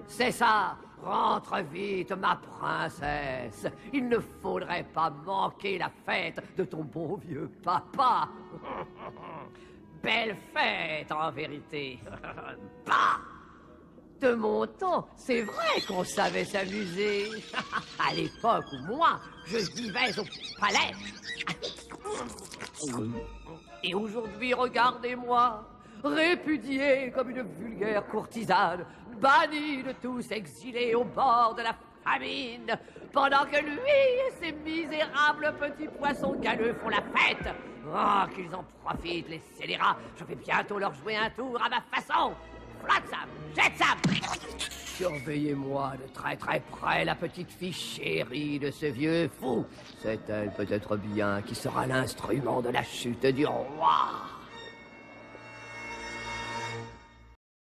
C'est ça! Rentre vite, ma princesse. Il ne faudrait pas manquer la fête de ton bon vieux papa. Belle fête, en vérité. Bah! De mon temps, c'est vrai qu'on savait s'amuser. À l'époque où moi, je vivais au palais. Et aujourd'hui, regardez-moi, répudié comme une vulgaire courtisane, banni de tous, exilé au bord de la famine, pendant que lui et ses misérables petits poissons galeux font la fête. Oh, qu'ils en profitent, les scélérats. Je vais bientôt leur jouer un tour à ma façon. Flotte Sam, jette Sam. Surveillez-moi de très très près la petite fille chérie de ce vieux fou. C'est elle peut-être bien qui sera l'instrument de la chute du roi.